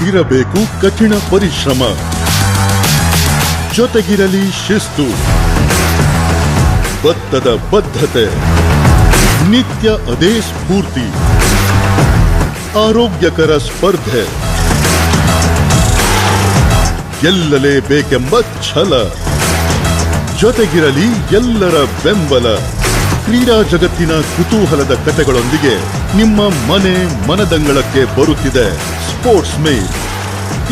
ಇರಬೇಕು ಕಠಿಣ ಪರಿಶ್ರಮ, ಜೊತೆಗಿರಲಿ ಶಿಸ್ತು, ಭತ್ತದ ಬದ್ಧತೆ, ನಿತ್ಯ ಅದೇ ಸ್ಫೂರ್ತಿ, ಆರೋಗ್ಯಕರ ಸ್ಪರ್ಧೆ, ಗೆಲ್ಲಲೇಬೇಕೆಂಬ ಛಲ, ಜೊತೆಗಿರಲಿ ಎಲ್ಲರ ಬೆಂಬಲ. ಕ್ರೀಡಾ ಜಗತ್ತಿನ ಕುತೂಹಲದ ಕಥೆಗಳೊಂದಿಗೆ ನಿಮ್ಮ ಮನದಂಗಳಕ್ಕೆ ಬರುತ್ತಿದೆ ಸ್ಪೋರ್ಟ್ಸ್ ಮೇಲ್.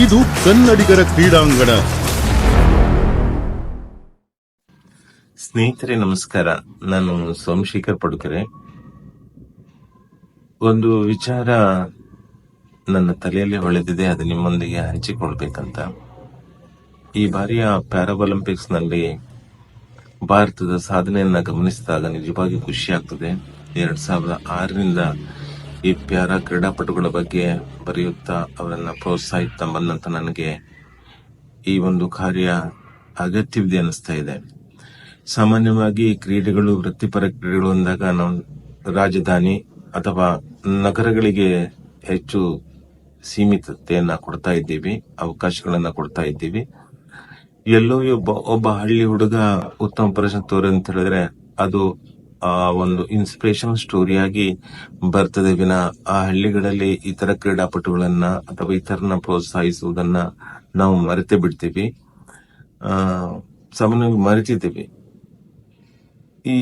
ಇದು ಕನ್ನಡಿಗರ ಕ್ರೀಡಾಂಗಣ. ಸ್ನೇಹಿತರೆ ನಮಸ್ಕಾರ, ನಾನು ಸೋಮಶೇಖರ್ ಪಡುಕೆರೆ. ಒಂದು ವಿಚಾರ ನನ್ನ ತಲೆಯಲ್ಲಿ ಹೊಳೆದಿದೆ, ಅದು ನಿಮ್ಮೊಂದಿಗೆ ಹಂಚಿಕೊಳ್ಬೇಕಂತ. ಈ ಬಾರಿಯ ಪ್ಯಾರಾಒಲಿಂಪಿಕ್ಸ್ ನಲ್ಲಿ ಭಾರತದ ಸಾಧನೆಯನ್ನ ಗಮನಿಸಿದಾಗ ನಿಜವಾಗಿ ಖುಷಿ ಆಗ್ತದೆ. 2006ರಿಂದ ಈ ಪ್ಯಾರಾ ಕ್ರೀಡಾಪಟುಗಳ ಬಗ್ಗೆ ಬರೆಯುತ್ತಾ ಅವರನ್ನ ಪ್ರೋತ್ಸಾಹಿಸ್ತಾ ಬಂದಂತ ನನಗೆ ಈ ಒಂದು ಕಾರ್ಯ ಅಗತ್ಯವಿದೆ ಅನಿಸ್ತಾ ಇದೆ. ಸಾಮಾನ್ಯವಾಗಿ ಕ್ರೀಡೆಗಳು, ವೃತ್ತಿಪರ ಕ್ರೀಡೆಗಳು ಅಂದಾಗ ನಾವು ರಾಜಧಾನಿ ಅಥವಾ ನಗರಗಳಿಗೆ ಹೆಚ್ಚು ಸೀಮಿತತೆಯನ್ನ ಕೊಡ್ತಾ ಇದ್ದೀವಿ, ಅವಕಾಶಗಳನ್ನ ಕೊಡ್ತಾ ಇದ್ದೀವಿ. ಎಲ್ಲೋ ಒಬ್ಬ ಹಳ್ಳಿ ಹುಡುಗ ಉತ್ತಮ ಪ್ರದರ್ಶನ ತೋರಿ ಅಂತ ಹೇಳಿದ್ರೆ ಅದು ಒಂದು ಇನ್ಸ್ಪಿರೇಷನ್ ಸ್ಟೋರಿಯಾಗಿ ಬರ್ತದೆ ವಿನ ಆ ಹಳ್ಳಿಗಳಲ್ಲಿ ಇತರ ಕ್ರೀಡಾಪಟುಗಳನ್ನ ಅಥವಾ ಇತರನ್ನ ಪ್ರೋತ್ಸಾಹಿಸುವುದನ್ನ ನಾವು ಮರೆತೇ ಬಿಡ್ತೀವಿ, ಸಾಮಾನ್ಯವಾಗಿ ಮರೆತಿದ್ದೀವಿ. ಈ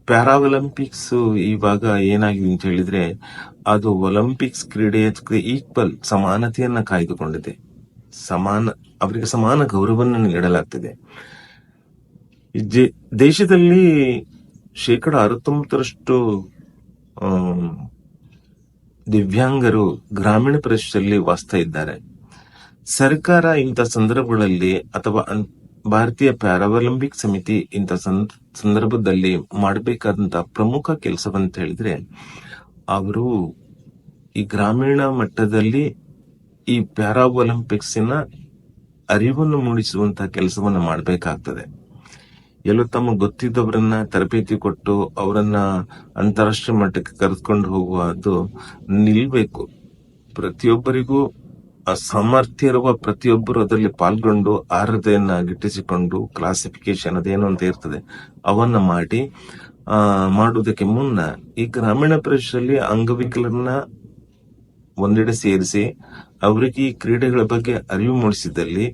ಪ್ಯಾರಾಒಲಿಂಪಿಕ್ಸ್ ಇವಾಗ ಏನಾಗಿದೆ ಅಂತ ಹೇಳಿದ್ರೆ ಅದು ಒಲಿಂಪಿಕ್ಸ್ ಕ್ರೀಡೆಯ ಈಕ್ವಲ್ ಸಮಾನತೆಯನ್ನ ಕಾಯ್ದುಕೊಂಡಿದೆ. ಅವರಿಗೆ ಸಮಾನ ಗೌರವವನ್ನು ನೀಡಲಾಗ್ತಿದೆ. ದೇಶದಲ್ಲಿ 69% ದಿವ್ಯಾಂಗರು ಗ್ರಾಮೀಣ ಪ್ರದೇಶದಲ್ಲಿ ವಾಸ್ತಾ ಇದ್ದಾರೆ. ಸರ್ಕಾರ ಇಂಥ ಸಂದರ್ಭಗಳಲ್ಲಿ ಅಥವಾ ಭಾರತೀಯ ಪ್ಯಾರಾಒಲಿಂಪಿಕ್ ಸಮಿತಿ ಇಂಥ ಸಂದರ್ಭದಲ್ಲಿ ಮಾಡಬೇಕಾದಂತ ಪ್ರಮುಖ ಕೆಲಸವಂತ ಹೇಳಿದ್ರೆ ಅವರು ಈ ಗ್ರಾಮೀಣ ಮಟ್ಟದಲ್ಲಿ ಈ ಪ್ಯಾರಾಒಲಿಂಪಿಕ್ಸಿನ ಅರಿವನ್ನು ಮೂಡಿಸುವಂತಹ ಕೆಲಸವನ್ನ ಮಾಡಬೇಕಾಗ್ತದೆ. ಎಲ್ಲೋ ತಮ್ಮ ಗೊತ್ತಿದ್ದವರನ್ನ ತರಬೇತಿ ಕೊಟ್ಟು ಅವರನ್ನ ಅಂತಾರಾಷ್ಟ್ರೀಯ ಮಟ್ಟಕ್ಕೆ ಕರೆದುಕೊಂಡು ಹೋಗುವುದು ನಿಲ್ಬೇಕು. ಪ್ರತಿಯೊಬ್ಬರಿಗೂ ಸಾಮರ್ಥ್ಯ ಇರುವ ಪ್ರತಿಯೊಬ್ಬರು ಅದರಲ್ಲಿ ಪಾಲ್ಗೊಂಡು ಅರ್ಹತೆಯನ್ನ ಗಿಟ್ಟಿಸಿಕೊಂಡು ಕ್ಲಾಸಿಫಿಕೇಶನ್ ಅದೇನು ಅಂತ ಇರ್ತದೆ ಅವನ್ನ ಮಾಡುವುದಕ್ಕೆ ಮುನ್ನ ಈ ಗ್ರಾಮೀಣ ಪ್ರದೇಶದಲ್ಲಿ ಅಂಗವಿಕಲರನ್ನ ಒಂದೆಡೆ ಸೇರಿಸಿ ಅವರಿಗೆ ಈ ಕ್ರೀಡೆಗಳ ಬಗ್ಗೆ ಅರಿವು ಮೂಡಿಸಿದಲ್ಲಿ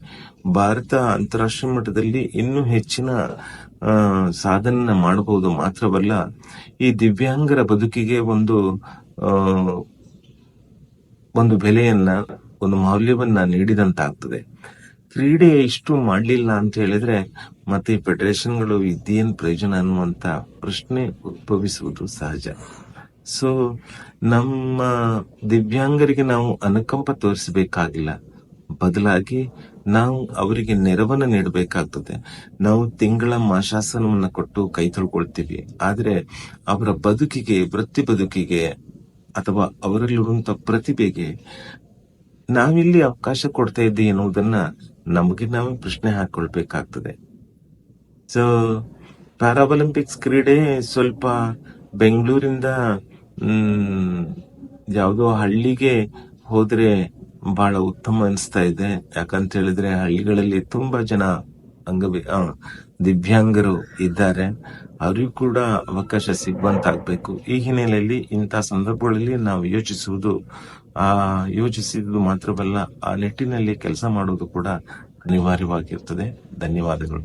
ಭಾರತ ಅಂತಾರಾಷ್ಟ್ರೀಯ ಮಟ್ಟದಲ್ಲಿ ಇನ್ನೂ ಹೆಚ್ಚಿನ ಸಾಧನೆ ಮಾಡಬಹುದು. ಮಾತ್ರವಲ್ಲ, ಈ ದಿವ್ಯಾಂಗರ ಬದುಕಿಗೆ ಒಂದು ಬೆಲೆಯನ್ನ, ಒಂದು ಮೌಲ್ಯವನ್ನ ನೀಡಿದಂತಾಗ್ತದೆ. ಕ್ರೀಡೆ ಇಷ್ಟು ಮಾಡ್ಲಿಲ್ಲ ಅಂತ ಹೇಳಿದ್ರೆ ಮತ್ತೆ ಈ ಫೆಡರೇಷನ್ಗಳು ಇದೇನ್ ಪ್ರಯೋಜನ ಅನ್ನುವಂತ ಪ್ರಶ್ನೆ ಉದ್ಭವಿಸುವುದು ಸಹಜ. ಸೊ ನಮ್ಮ ದಿವ್ಯಾಂಗರಿಗೆ ನಾವು ಅನುಕಂಪ ತೋರಿಸಬೇಕಾಗಿಲ್ಲ, ಬದಲಾಗಿ ನಾವು ಅವರಿಗೆ ನೆರವನ್ನ ನೀಡಬೇಕಾಗ್ತದೆ. ನಾವು ತಿಂಗಳ ಮಾಶಾಸನವನ್ನ ಕೊಟ್ಟು ಕೈ ತೊಳ್ಕೊಳ್ತೀವಿ, ಆದ್ರೆ ಅವರ ಬದುಕಿಗೆ, ವೃತ್ತಿ ಬದುಕಿಗೆ ಅಥವಾ ಅವರಲ್ಲಿರುವಂತ ಪ್ರತಿಭೆಗೆ ನಾವಿಲ್ಲಿ ಅವಕಾಶ ಕೊಡ್ತಾ ಇದ್ದೀವಿ ಎನ್ನುವುದನ್ನ ನಮಗೆ ನಾವೇ ಪ್ರಶ್ನೆ ಹಾಕೊಳ್ಬೇಕಾಗ್ತದೆ. ಸೊ ಪ್ಯಾರಾಒಲಿಂಪಿಕ್ಸ್ ಕ್ರೀಡೆ ಸ್ವಲ್ಪ ಬೆಂಗಳೂರಿಂದ ಯಾವುದೋ ಹಳ್ಳಿಗೆ ಹೋದ್ರೆ ಬಹಳ ಉತ್ತಮ ಅನಿಸ್ತಾ ಇದೆ. ಯಾಕಂತ ಹೇಳಿದ್ರೆ ಹಳ್ಳಿಗಳಲ್ಲಿ ತುಂಬಾ ಜನ ದಿವ್ಯಾಂಗರು ಇದ್ದಾರೆ, ಅವರಿಗೂ ಕೂಡ ಅವಕಾಶ ಸಿಗುವಂತಾಗಬೇಕು. ಈ ಹಿನ್ನೆಲೆಯಲ್ಲಿ ಇಂತಹ ಸಂದರ್ಭಗಳಲ್ಲಿ ನಾವು ಯೋಚಿಸಿದ್ದು ಮಾತ್ರವಲ್ಲ, ಆ ನಿಟ್ಟಿನಲ್ಲಿ ಕೆಲಸ ಮಾಡುವುದು ಕೂಡ ಅನಿವಾರ್ಯವಾಗಿರ್ತದೆ. ಧನ್ಯವಾದಗಳು.